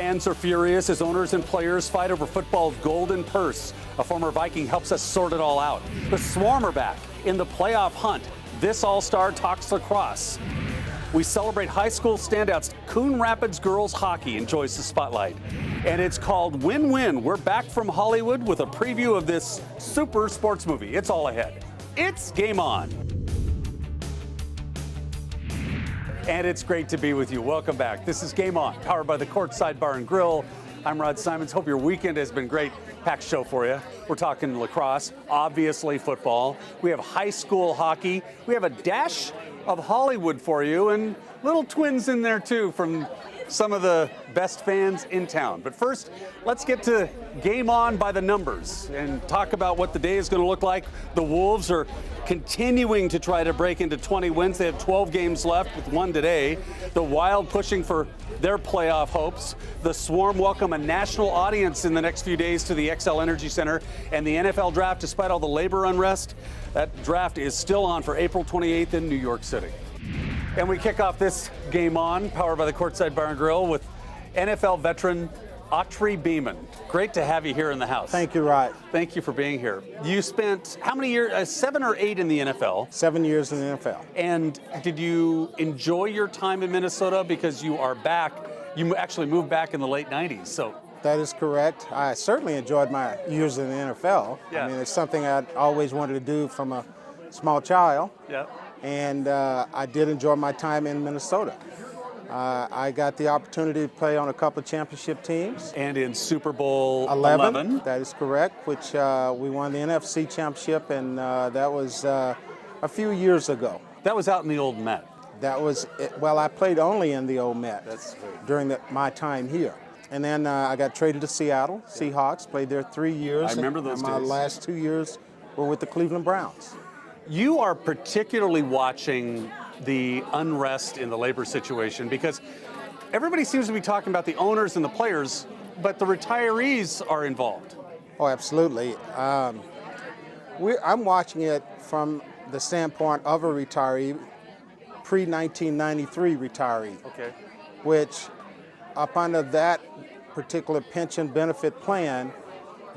Fans are furious as owners and players fight over football's golden purse. A former Viking helps us sort it all out. The Swarm are back in the playoff hunt. This All-Star talks lacrosse. We celebrate high school standouts. Coon Rapids girls hockey enjoys the spotlight. And it's called Win-Win. We're back from Hollywood with a preview of this super sports movie. It's all ahead. It's Game On. And it's great to be with you. Welcome back. This is Game On, powered by the Courtside Bar and Grill. I'm Rod Simons. Hope your weekend has been great. Packed show for you. We're talking lacrosse, obviously football. We have high school hockey. We have a dash of Hollywood for you, and little twins in there too from some of the best fans in town. But first, let's get to Game On by the numbers and talk about what the day is going to look like. The Wolves are continuing to try to break into 20 wins. They have 12 games left with one today. The Wild pushing for their playoff hopes. The Swarm welcome a national audience in the next few days to the XL Energy Center. And the NFL draft, despite all the labor unrest, that draft is still on for April 28th in New York City. And we kick off this Game On, powered by the Courtside Bar and Grill, with NFL veteran Autry Beamon. Great to have you here in the house. Thank you, Rod. Thank you for being here. You spent how many years, 7 or 8 in the NFL? 7 years in the NFL. And did you enjoy your time in Minnesota? Because you are back, you actually moved back in the late 90s, so. That is correct. I certainly enjoyed my years in the NFL. Yeah. I mean, it's something I'd always wanted to do from a small child. Yeah. And I did enjoy my time in Minnesota. I got the opportunity to play on a couple of championship teams. And in Super Bowl 11. That is correct, which we won the NFC championship, and that was a few years ago. That was out in the old Met. That was, well, I played only in the old Met during my time here. And then I got traded to Seattle Seahawks, played there 3 years. I remember those My days. last 2 years were with the Cleveland Browns. You are particularly watching the unrest in the labor situation because everybody seems to be talking about the owners and the players, but the retirees are involved. Oh, absolutely. I'm watching it from the standpoint of a retiree, pre-1993 retiree, Okay. which up under that particular pension benefit plan,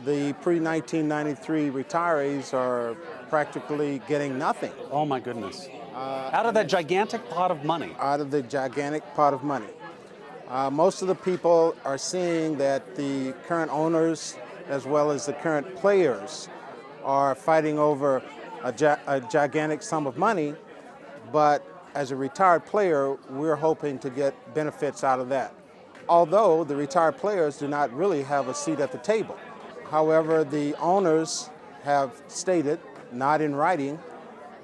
the pre-1993 retirees are practically getting nothing. Oh my goodness. Out of that gigantic pot of money. Out of the gigantic pot of money. Most of the people are seeing that the current owners as well as the current players are fighting over a gigantic sum of money, but as a retired player, we're hoping to get benefits out of that. Although the retired players do not really have a seat at the table. However, the owners have stated, not in writing,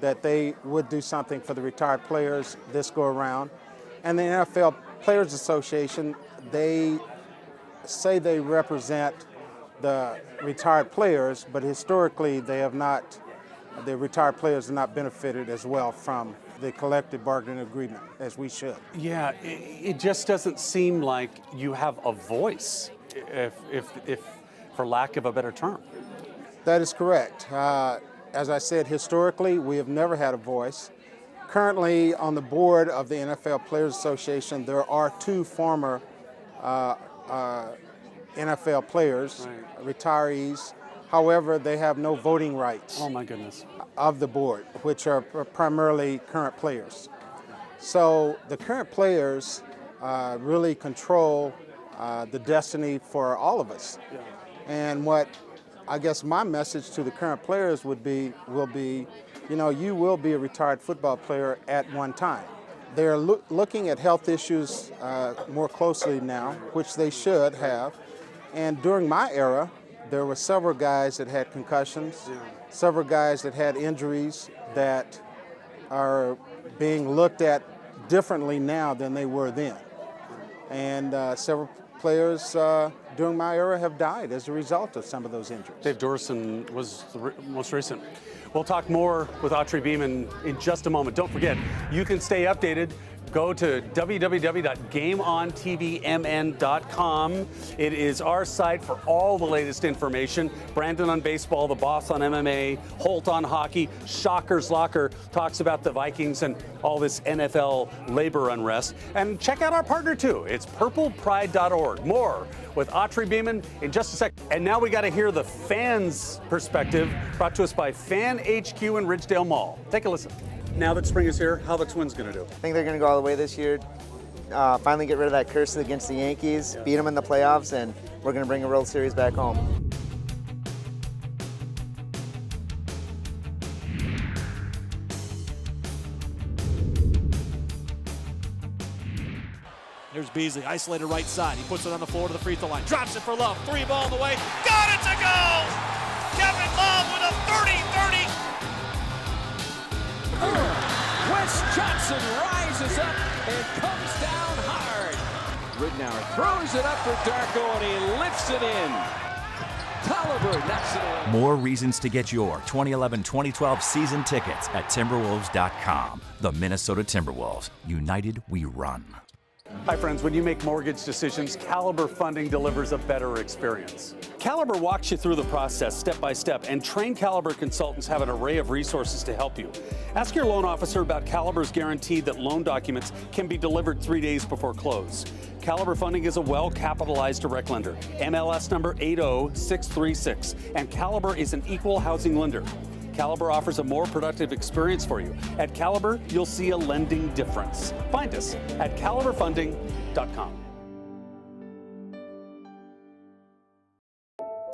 that they would do something for the retired players this go around. And the NFL Players Association, they say they represent the retired players, but historically the retired players have not benefited as well from the collective bargaining agreement as we should. Yeah, it just doesn't seem like you have a voice, if for lack of a better term. That is correct. As I said, historically, we have never had a voice. Currently, on the board of the NFL Players Association, there are 2 former NFL players, retirees. However, they have no voting rights. Oh my goodness. Of the board, which are primarily current players. So the current players really control the destiny for all of us. Yeah. And what I guess my message to the current players will be, you know, you will be a retired football player at one time. They're looking at health issues more closely now, which they should have. And during my era, there were several guys that had concussions, several guys that had injuries that are being looked at differently now than they were then. And several players during my era have died as a result of some of those injuries. Dave Dorson was the most recent. We'll talk more with Autry Beamon in just a moment. Don't forget, you can stay updated Go to www.gameontvmn.com. It is our site for all the latest information. Brandon on baseball, the boss on MMA, Holt on hockey, Shocker's Locker talks about the Vikings and all this NFL labor unrest. And check out our partner too. It's purplepride.org. More with Autry Beamon in just a sec. And now we got to hear the fans' perspective, brought to us by Fan HQ in Ridgedale Mall. Take a listen. Now that spring is here, how the Twins going to do? I think they're going to go all the way this year. Finally get rid of that curse against the Yankees, beat them in the playoffs, and we're going to bring a World Series back home. Here's Beasley, isolated right side. He puts it on the floor to the free throw line. Drops it for Love. 3 ball on the way. Got it to go! Kevin Love with a 30-30. Wes Johnson rises up and comes down hard. Ridnour throws it up for Darko and he lifts it in. Tolliver knocks it away. More reasons to get your 2011-2012 season tickets at Timberwolves.com. The Minnesota Timberwolves. United we run. Hi friends, when you make mortgage decisions, Caliber Funding delivers a better experience. Caliber walks you through the process step by step, and trained Caliber consultants have an array of resources to help you. Ask your loan officer about Caliber's guarantee that loan documents can be delivered 3 days before close. Caliber Funding is a well-capitalized direct lender, MLS number 80636, and Caliber is an equal housing lender. Caliber offers a more productive experience for you. At Caliber, you'll see a lending difference. Find us at caliberfunding.com.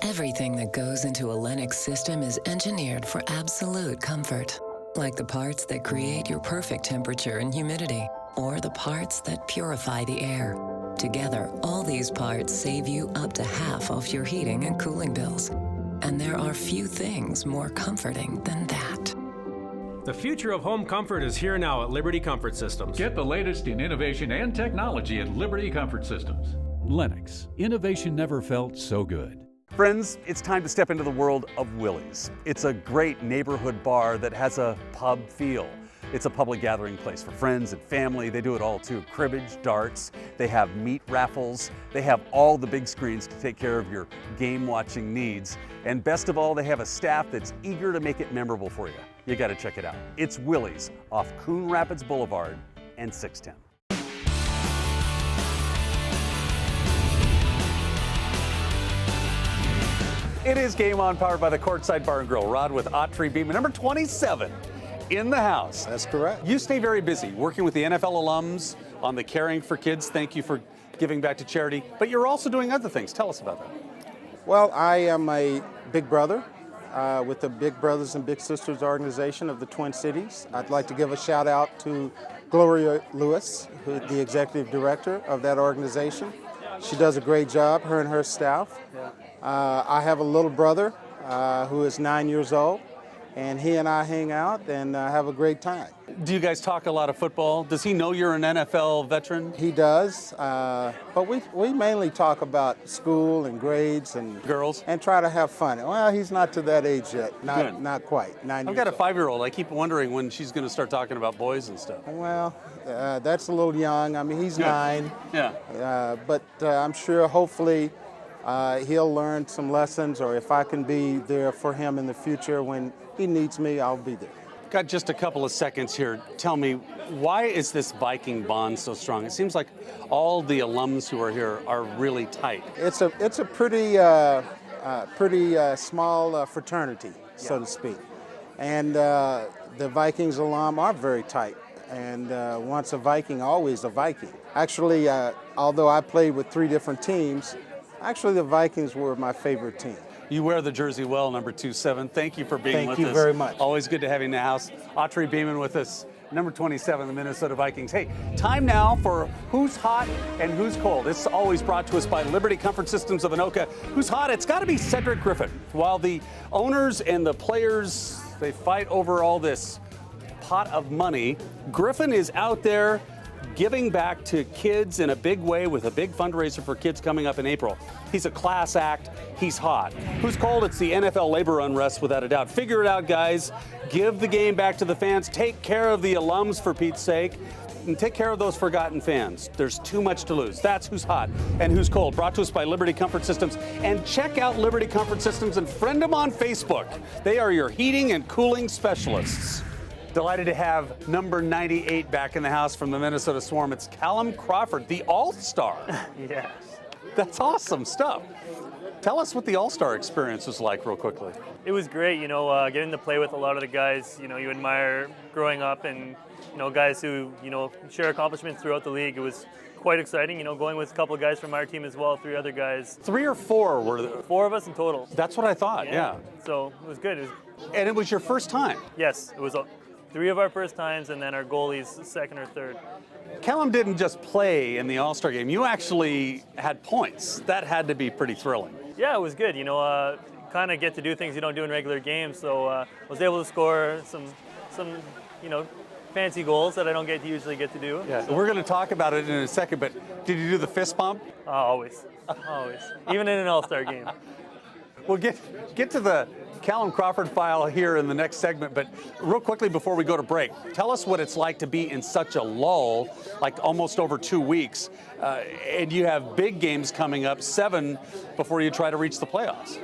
Everything that goes into a Lennox system is engineered for absolute comfort. Like the parts that create your perfect temperature and humidity, or the parts that purify the air. Together, all these parts save you up to half off your heating and cooling bills. And there are few things more comforting than that. The future of home comfort is here now at Liberty Comfort Systems. Get the latest in innovation and technology at Liberty Comfort Systems. Lennox. Innovation never felt so good. Friends, it's time to step into the world of Willie's. It's a great neighborhood bar that has a pub feel. It's a public gathering place for friends and family. They do it all too. Cribbage, darts, they have meat raffles. They have all the big screens to take care of your game watching needs. And best of all, they have a staff that's eager to make it memorable for you. You gotta check it out. It's Willie's off Coon Rapids Boulevard and 610. It is Game On, powered by the Courtside Bar and Grill. Rod with Autry Beamon, number 27 in the house. That's correct. You stay very busy working with the NFL alums on the Caring for Kids. Thank you for giving back to charity. But you're also doing other things. Tell us about that. Well, I am a big brother with the Big Brothers and Big Sisters organization of the Twin Cities. I'd like to give a shout out to Gloria Lewis, who's the executive director of that organization. She does a great job, her and her staff. I have a little brother who is 9 years old, and he and I hang out and have a great time. Do you guys talk a lot of football? Does he know you're an NFL veteran? He does, but we mainly talk about school and grades and girls, and try to have fun. Well, he's not to that age yet, not quite. 9 years I've got a old. 5-year-old. I keep wondering when she's going to start talking about boys and stuff. Well, that's a little young. I mean, he's 9. Yeah. But I'm sure, hopefully, he'll learn some lessons, or if I can be there for him in the future when he needs me, I'll be there. Got just a couple of seconds here. Tell me, why is this Viking bond so strong? It seems like all the alums who are here are really tight. It's a pretty small fraternity, so to speak, and the Vikings alum are very tight. And once a Viking, always a Viking. Actually, although I played with 3 different teams, actually the Vikings were my favorite team. You wear the jersey well, number 27. Thank you for being with us. Thank you very much. Always good to have you in the house. Autry Beamon with us, number 27, the Minnesota Vikings. Hey, time now for Who's Hot and Who's Cold. It's always brought to us by Liberty Comfort Systems of Anoka. Who's hot? It's got to be Cedric Griffin. While the owners and the players, they fight over all this pot of money, Griffin is out there giving back to kids in a big way with a big fundraiser for kids coming up in April. He's a class act. He's hot. Who's cold? It's the NFL labor unrest, without a doubt. Figure it out, guys. Give the game back to the fans. Take care of the alums, for Pete's sake. and take care of those forgotten fans. There's too much to lose. That's who's hot and who's cold. Brought to us by Liberty Comfort Systems. And check out Liberty Comfort Systems and friend them on Facebook. They are your heating and cooling specialists. Delighted to have number 98 back in the house from the Minnesota Swarm. It's Callum Crawford, the All-Star. Yes. That's awesome stuff. Tell us what the All-Star experience was like real quickly. It was great, getting to play with a lot of the guys, you admire growing up, and, guys who, share accomplishments throughout the league. It was quite exciting, going with a couple of guys from our team as well, 3 other guys. 3 or 4 were there? 4 of us in total. That's what I thought, yeah. So it was good. And it was your first time? Yes, it was 3 of our first times, and then our goalies second or third. Callum didn't just play in the All-Star game. You actually had points. That had to be pretty thrilling. Yeah, it was good. Kind of get to do things you don't do in regular games. So I was able to score some fancy goals that I don't usually get to do. Yeah, we're going to talk about it in a second, but did you do the fist pump? Always. Even in an All-Star game. We'll get to the Callum Crawford file here in the next segment, but real quickly before we go to break, tell us what it's like to be in such a lull, like almost over 2 weeks, and you have big games coming up, 7 before you try to reach the playoffs.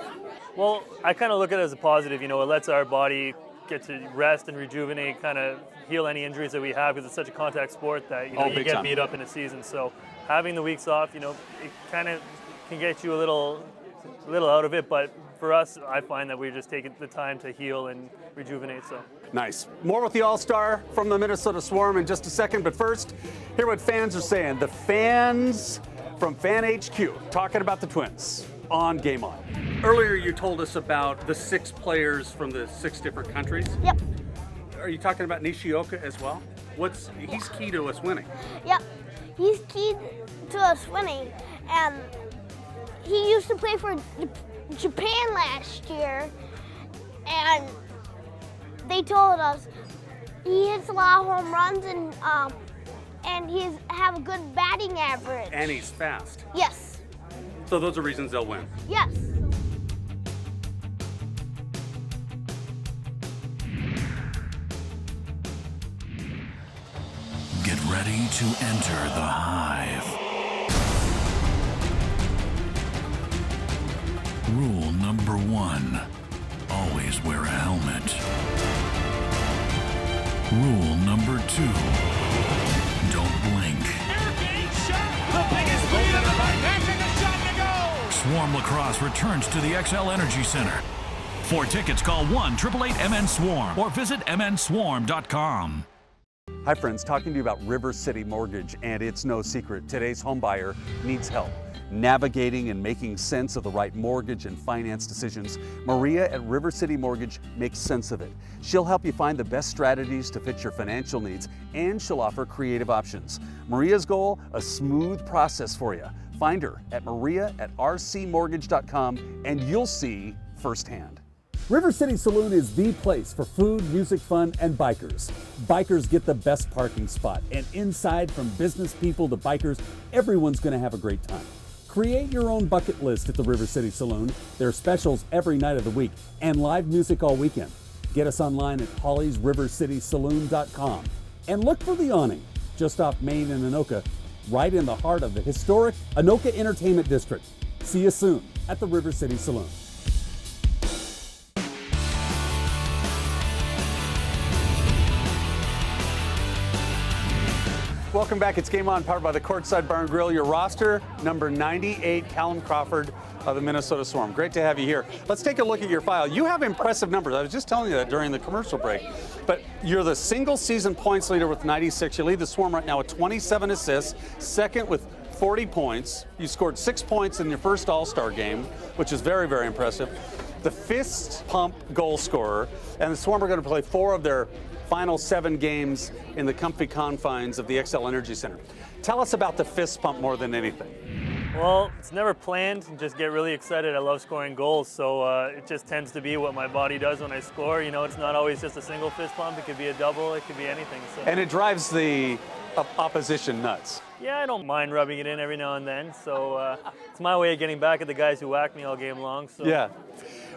Well, I kind of look at it as a positive. It lets our body get to rest and rejuvenate, kind of heal any injuries that we have, because it's such a contact sport that you get beat up in a season. So having the weeks off, it kind of can get you a little out of it, but for us, I find that we're just taking the time to heal and rejuvenate. So nice. More with the All-Star from the Minnesota Swarm in just a second, but first, hear what fans are saying. The fans from Fan HQ talking about the Twins on Game On. Earlier, you told us about the 6 players from the 6 different countries. Yep. Are you talking about Nishioka as well? He's key to us winning. Yep. He's key to us winning, and he used to play for Japan last year, and they told us he hits a lot of home runs, and he's have a good batting average. And he's fast. Yes. So those are reasons they'll win. Yes. Get ready to enter the hive. Rule number 1, always wear a helmet. Rule number 2, don't blink. The biggest lead of the night, passing a shot to go! Swarm Lacrosse returns to the XL Energy Center. For tickets, call 1-888-MN-SWARM or visit MNSwarm.com. Hi friends, talking to you about River City Mortgage, and it's no secret, today's home buyer needs help navigating and making sense of the right mortgage and finance decisions. Maria at River City Mortgage makes sense of it. She'll help you find the best strategies to fit your financial needs, and she'll offer creative options. Maria's goal, a smooth process for you. Find her at maria@rcmortgage.com and you'll see firsthand. River City Saloon is the place for food, music, fun, and bikers. Bikers get the best parking spot, and inside, from business people to bikers, everyone's going to have a great time. Create your own bucket list at the River City Saloon. There are specials every night of the week and live music all weekend. Get us online at hollysrivercitysaloon.com and look for the awning just off Main and Anoka, right in the heart of the historic Anoka Entertainment District. See you soon at the River City Saloon. Welcome back. It's Game On, powered by the Courtside Bar and Grill. Your roster, number 98, Callum Crawford of the Minnesota Swarm. Great to have you here. Let's take a look at your file. You have impressive numbers. I was just telling you that during the commercial break. But you're the single season points leader with 96. You lead the Swarm right now with 27 assists, second with 40 points. You scored 6 points in your first All-Star game, which is very, very impressive. The fist pump goal scorer, and the Swarm are going to play 4 of their final 7 games in the comfy confines of the XL Energy Center. Tell us about the fist pump more than anything. Well, it's never planned. Just get really excited. I love scoring goals, so it just tends to be what my body does when I score. It's not always just a single fist pump. It could be a double. It could be anything. So. And it drives the opposition nuts. Yeah, I don't mind rubbing it in every now and then. So it's my way of getting back at the guys who whack me all game long. So. Yeah.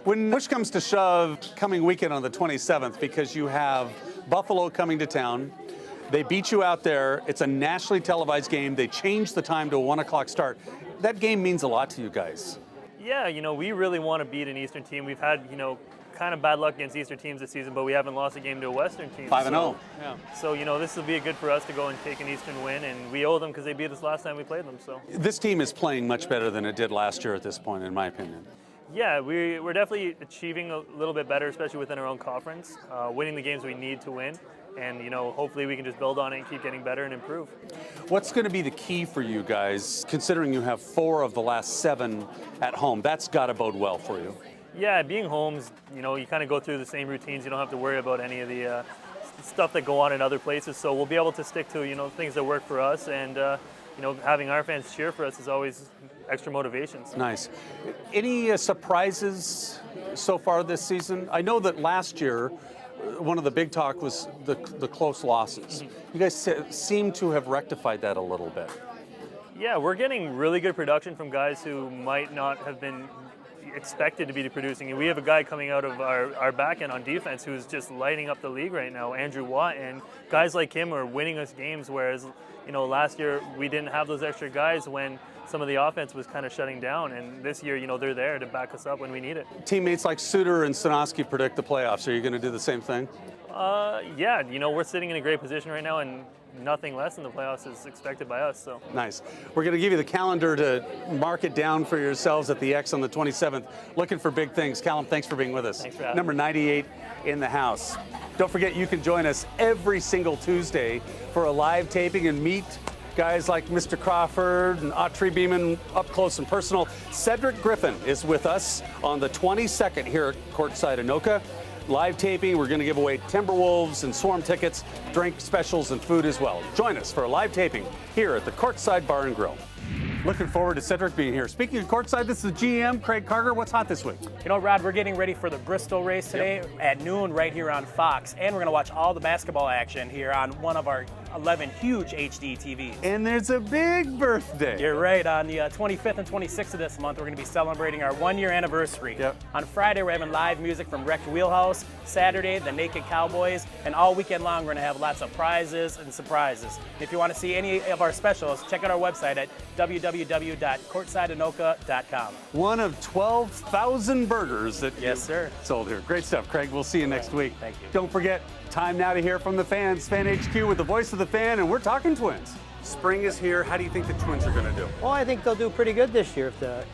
When push comes to shove, coming weekend on the 27th, because you have Buffalo coming to town, They beat you out there. It's a nationally televised game. They changed the time to a 1 o'clock start. That game means a lot to you guys. Yeah, we really want to beat an Eastern team. We've had, kind of bad luck against Eastern teams this season, but we haven't lost a game to a Western team. 5-0. Yeah. So, this will be good for us to go and take an Eastern win, and we owe them because they beat us last time we played them. So this team is playing much better than it did last year at this point, in my opinion. Yeah, we're definitely achieving a little bit better, especially within our own conference, winning the games we need to win. And, hopefully we can just build on it and keep getting better and improve. What's going to be the key for you guys, considering you have 4 of the last 7 at home? That's got to bode well for you. Yeah, being home, you kind of go through the same routines. You don't have to worry about any of the stuff that go on in other places. So we'll be able to stick to, things that work for us. And, having our fans cheer for us is always extra motivation. So. Nice. Any surprises so far this season? I know that last year, one of the big talk was the close losses. You guys seem to have rectified that a little bit. Yeah, we're getting really good production from guys who might not have been expected to be producing. And we have a guy coming out of our back end on defense who's just lighting up the league right now, Andrew Watt. And guys like him are winning us games, whereas, last year we didn't have those extra guys when some of the offense was kind of shutting down, and this year, they're there to back us up when we need it. Teammates like Suter and Sanoski predict the playoffs. Are you going to do the same thing? Yeah, we're sitting in a great position right now, and nothing less than the playoffs is expected by us. So nice. We're going to give you the calendar to mark it down for yourselves at the X on the 27th. Looking for big things. Callum, thanks for being with us. Thanks for having Number 98 in the house. Don't forget, you can join us every single Tuesday for a live taping and meet guys like Mr. Crawford and Autry Beamon up close and personal. Cedric Griffin is with us on the 22nd here at Courtside Anoka. Live taping, we're going to give away Timberwolves and Swarm tickets, drink specials, and food as well. Join us for a live taping here at the Courtside Bar and Grill. Looking forward to Cedric being here. Speaking of Courtside, this is the GM, Craig Carter. What's hot this week? Rod, we're getting ready for the Bristol race today at noon right here on Fox. And we're going to watch all the basketball action here on one of our 11 huge HD TVs. And there's a big birthday. You're right. On the 25th and 26th of this month, we're going to be celebrating our 1-year anniversary. On Friday, we're having live music from Wrecked Wheelhouse. Saturday, the Naked Cowboys. And all weekend long, we're going to have lots of prizes and surprises. If you want to see any of our specials, check out our website at www.courtsideanoka.com. One of 12,000 burgers that sold here. Great stuff, Craig. We'll see you next week. Thank you. Don't forget, time now to hear from the fans. Fan HQ with the voice of the fan, and we're talking Twins. Spring is here. How do you think the Twins are going to do? Well, I think they'll do pretty good this year if the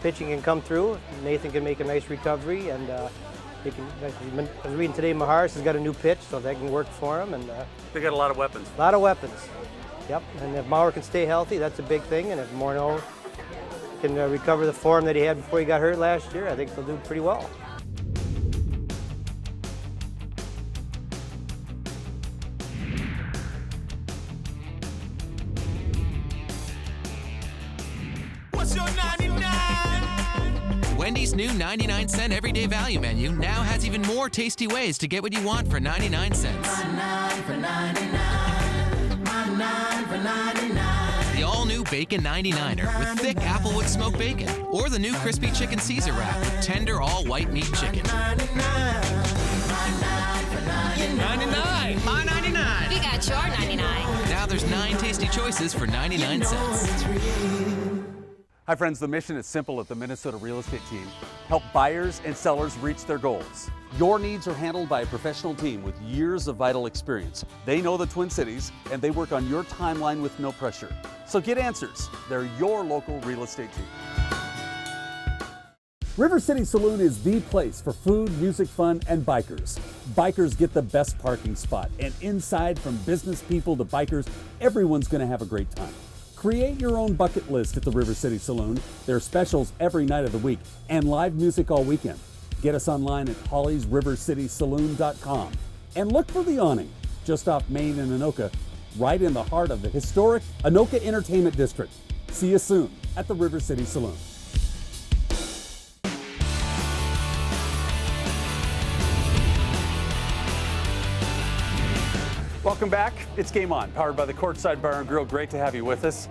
pitching can come through. Nathan can make a nice recovery, and they can. I was reading today, Maharis has got a new pitch, so that can work for him. And they got a lot of weapons. A lot of weapons. Yep. And if Maurer can stay healthy, that's a big thing. And if Morneau can recover the form that he had before he got hurt last year, I think they'll do pretty well. What's your 99? Wendy's new 99-cent everyday value menu now has even more tasty ways to get what you want for 99 cents. My 9 for 99. My 9 for 99. The all-new Bacon 99er with thick applewood smoked bacon, or the new crispy chicken Caesar wrap with tender all-white meat chicken. 99. My 99. We got your 99. Now there's 9 tasty choices for 99 cents. Hi friends, the mission is simple at the Minnesota Real Estate Team. Help buyers and sellers reach their goals. Your needs are handled by a professional team with years of vital experience. They know the Twin Cities and they work on your timeline with no pressure. So get answers. They're your local real estate team. River City Saloon is the place for food, music, fun, and bikers. Bikers get the best parking spot, and inside, from business people to bikers, everyone's going to have a great time. Create your own bucket list at the River City Saloon. There are specials every night of the week and live music all weekend. Get us online at hollysrivercitysaloon.com and look for the awning just off Main and Anoka, right in the heart of the historic Anoka Entertainment District. See you soon at the River City Saloon. Welcome back. It's Game On, powered by the Courtside Bar and Grill. Great to have you with us.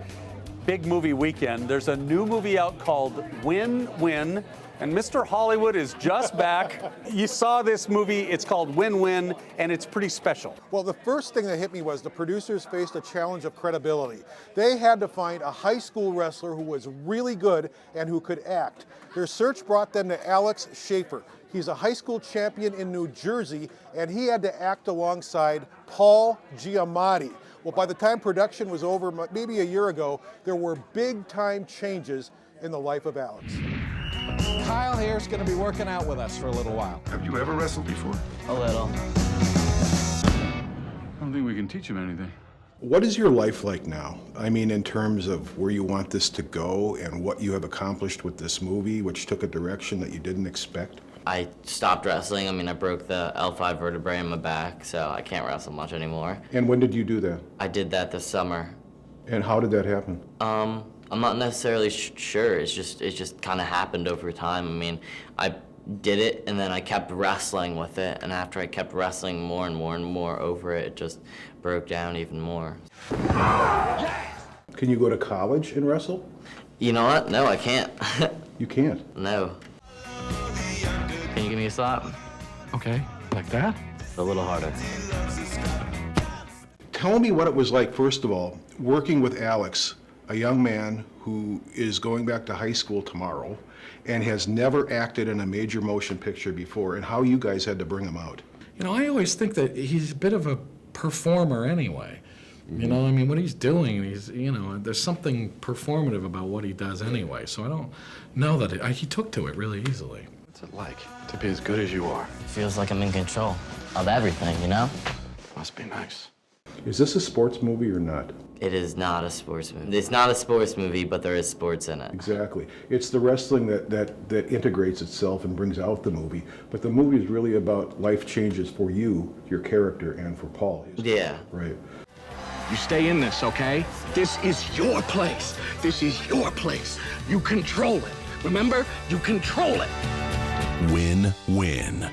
Big movie weekend. There's a new movie out called Win Win. And Mr. Hollywood is just back. You saw this movie, it's called Win-Win, and it's pretty special. Well, the first thing that hit me was the producers faced a challenge of credibility. They had to find a high school wrestler who was really good and who could act. Their search brought them to Alex Schaefer. He's a high school champion in New Jersey, and he had to act alongside Paul Giamatti. Well, by the time production was over, maybe a year ago, there were big-time changes in the life of Alex. Kyle here is going to be working out with us for a little while. Have you ever wrestled before? A little. I don't think we can teach him anything. What is your life like now? I mean, in terms of where you want this to go and what you have accomplished with this movie, which took a direction that you didn't expect? I stopped wrestling. I mean, I broke the L5 vertebrae in my back, so I can't wrestle much anymore. And when did you do that? I did that this summer. And how did that happen? I'm not necessarily sure. It's just kind of happened over time. I mean, I did it, and then I kept wrestling with it, and after I kept wrestling more and more and more over it, it just broke down even more. Can you go to college and wrestle? You know what? No, I can't. You can't? No. Can you give me a slap? Okay, like that? A little harder. Tell me what it was like, first of all, working with Alex, a young man who is going back to high school tomorrow and has never acted in a major motion picture before, and how you guys had to bring him out. You know, I always think that he's a bit of a performer anyway. You know, I mean, what he's doing, there's something performative about what he does anyway. So I don't know that he took to it really easily. What's it like to be as good as you are? Feels like I'm in control of everything, you know? Must be nice. Is this a sports movie or not? It is not a sports movie. It's not a sports movie, but there is sports in it. Exactly. It's the wrestling that integrates itself and brings out the movie. But the movie is really about life changes for you, your character, and for Paul. Yeah. Right. You stay in this, okay? This is your place. This is your place. You control it. Remember? You control it. Win-win.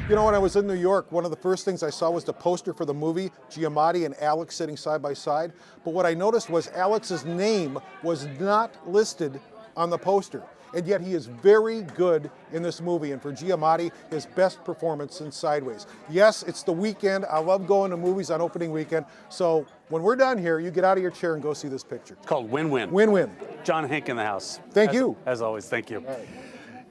You know, when I was in New York, one of the first things I saw was the poster for the movie, Giamatti and Alex sitting side by side. But what I noticed was Alex's name was not listed on the poster. And yet he is very good in this movie. And for Giamatti, his best performance since Sideways. Yes, it's the weekend. I love going to movies on opening weekend. So when we're done here, you get out of your chair and go see this picture. It's called Win-Win. Win-Win. John Henk in the house. Thank you. As always, thank you.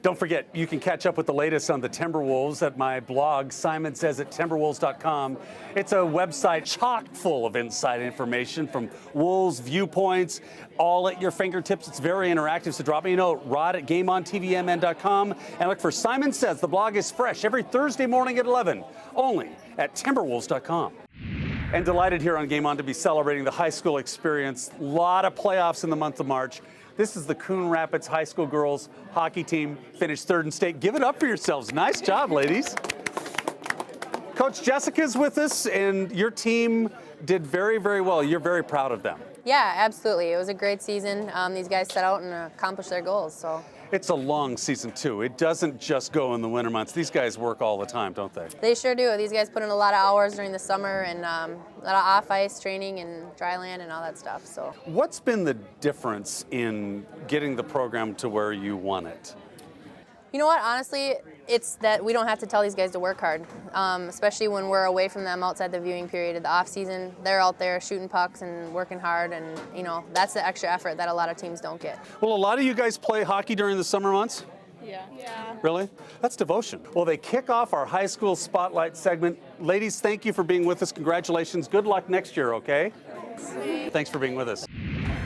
Don't forget, you can catch up with the latest on the Timberwolves at my blog, SimonSaysItTimberwolves.com. It's a website chock full of inside information from Wolves viewpoints, all at your fingertips. It's very interactive, so drop me a note, rod@GameOnTVMN.com, and look for Simon Says. The blog is fresh every Thursday morning at 11, only at Timberwolves.com. And delighted here on Game On to be celebrating the high school experience. A lot of playoffs in the month of March. This is the Coon Rapids High School girls hockey team, finished third in state. Give it up for yourselves. Nice job, ladies. Coach Jessica's with us, and your team did very, very well. You're very proud of them. Yeah, absolutely. It was a great season. These guys set out and accomplished their goals. So it's a long season, too. It doesn't just go in the winter months. These guys work all the time, don't they? They sure do. These guys put in a lot of hours during the summer and a lot of off-ice training and dry land and all that stuff. So what's been the difference in getting the program to where you want it? You know what? Honestly, it's that we don't have to tell these guys to work hard, especially when we're away from them outside the viewing period of the off season. They're out there shooting pucks and working hard, and that's the extra effort that a lot of teams don't get. Well, a lot of you guys play hockey during the summer months? Yeah. Really? That's devotion. Well, they kick off our high school spotlight segment. Ladies, thank you for being with us. Congratulations. Good luck next year, okay? Thanks for being with us.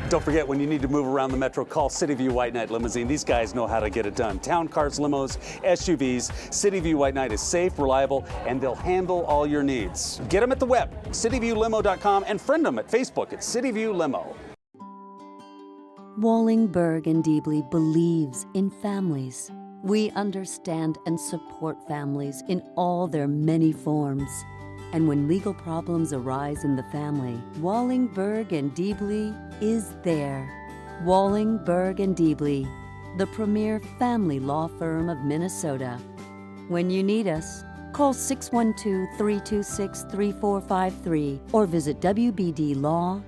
Don't forget, when you need to move around the metro, call City View White Knight Limousine. These guys know how to get it done. Town cars, limos, SUVs. City View White Knight is safe, reliable, and they'll handle all your needs. Get them at the web, cityviewlimo.com, and friend them at Facebook at City View Limo. Wallingberg and Deebly believes in families. We understand and support families in all their many forms. And when legal problems arise in the family, Wallingberg and Deebly is there. Wallingberg and Deebly, the premier family law firm of Minnesota. When you need us, call 612-326-3453 or visit wbdlaw.com.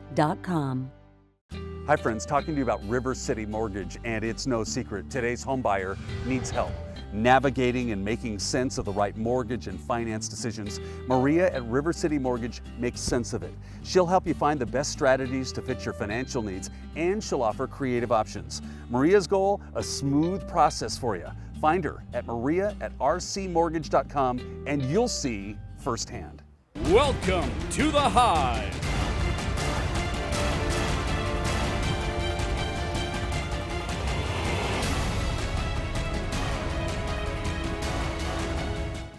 Hi friends, talking to you about River City Mortgage, and it's no secret, today's home buyer needs help navigating and making sense of the right mortgage and finance decisions. Maria at River City Mortgage makes sense of it. She'll help you find the best strategies to fit your financial needs, and she'll offer creative options. Maria's goal, a smooth process for you. Find her at maria@rcmortgage.com and you'll see firsthand. Welcome to the Hive.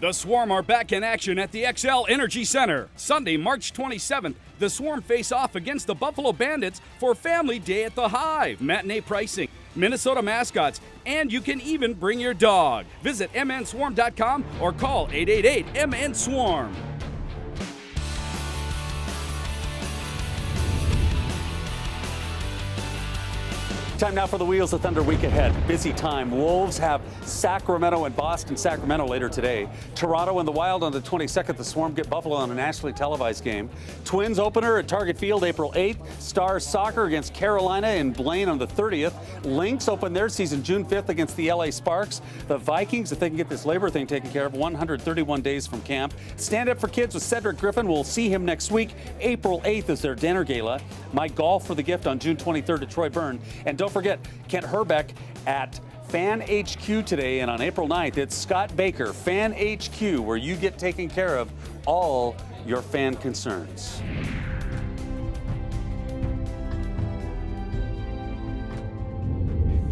The Swarm are back in action at the XL Energy Center. Sunday, March 27th, the Swarm face off against the Buffalo Bandits for Family Day at the Hive. Matinee pricing, Minnesota mascots, and you can even bring your dog. Visit mnswarm.com or call 888-MN-SWARM. Time now for the Wheels of Thunder week ahead. Busy time. Wolves have Sacramento and Boston. Sacramento later today. Toronto and the Wild on the 22nd. The Swarm get Buffalo on a nationally televised game. Twins opener at Target Field April 8th. Stars soccer against Carolina in Blaine on the 30th. Lynx open their season June 5th against the LA Sparks. The Vikings, if they can get this labor thing taken care of, 131 days from camp. Stand Up for Kids with Cedric Griffin. We'll see him next week. April 8th is their dinner gala. My Golf for the Gift on June 23rd at Troy Byrne. And don't forget, Kent Herbeck at Fan HQ today, and on April 9th, it's Scott Baker, Fan HQ, where you get taken care of all your fan concerns.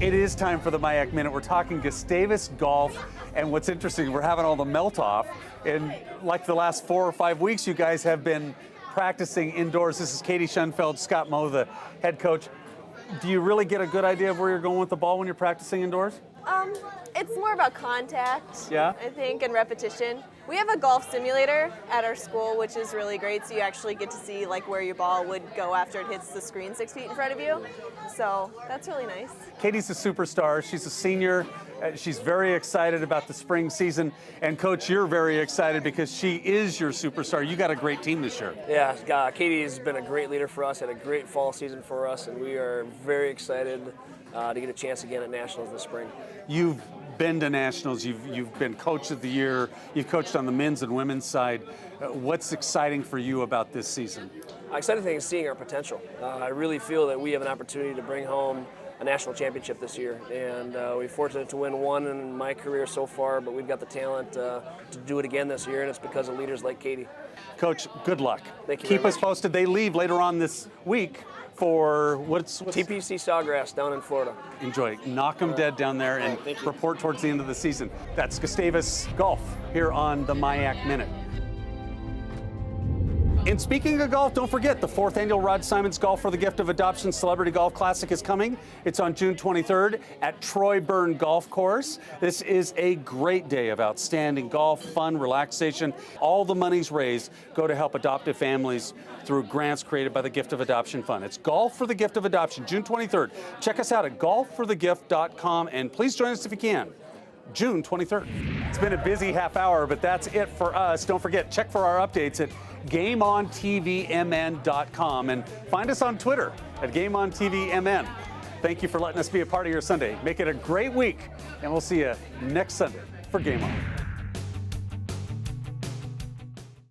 It is time for the MIAC Minute. We're talking Gustavus golf, and what's interesting, we're having all the melt off, and like the last 4 or 5 weeks, you guys have been practicing indoors. This is Katie Schoenfeld, Scott Moe, the head coach. Do you really get a good idea of where you're going with the ball when you're practicing indoors? It's more about contact, yeah, I think, and repetition. We have a golf simulator at our school, which is really great, so you actually get to see like where your ball would go after it hits the screen 6 feet in front of you. So that's really nice. Katie's a superstar. She's a senior. She's very excited about the spring season. And Coach, you're very excited because she is your superstar. You got a great team this year. Yeah, Katie has been a great leader for us, had a great fall season for us, and we are very excited to get a chance again at Nationals this spring. You've been to Nationals. You've been Coach of the Year. You've coached on the men's and women's side. What's exciting for you about this season? Exciting thing is seeing our potential. I really feel that we have an opportunity to bring home a national championship this year, and we're fortunate to win one in my career so far, but we've got the talent to do it again this year, and it's because of leaders like Katie. Coach, good luck. Thank you. Keep us posted. They leave later on this week for what's TPC Sawgrass down in Florida. Enjoy. Knock them dead down there and report towards the end of the season. That's Gustavus Golf here on the MIAC Minute. And speaking of golf, don't forget the 4th annual Rod Simons Golf for the Gift of Adoption Celebrity Golf Classic is coming. It's on June 23rd at Troy Byrne Golf Course. This is a great day of outstanding golf, fun, relaxation. All the monies raised go to help adoptive families through grants created by the Gift of Adoption Fund. It's Golf for the Gift of Adoption, June 23rd. Check us out at golfforthegift.com, and please join us if you can. June 23rd. It's been a busy half hour, but that's it for us. Don't forget, check for our updates at GameOnTVMN.com and find us on Twitter at GameOnTVMN. Thank you for letting us be a part of your Sunday. Make it a great week, and we'll see you next Sunday for Game On.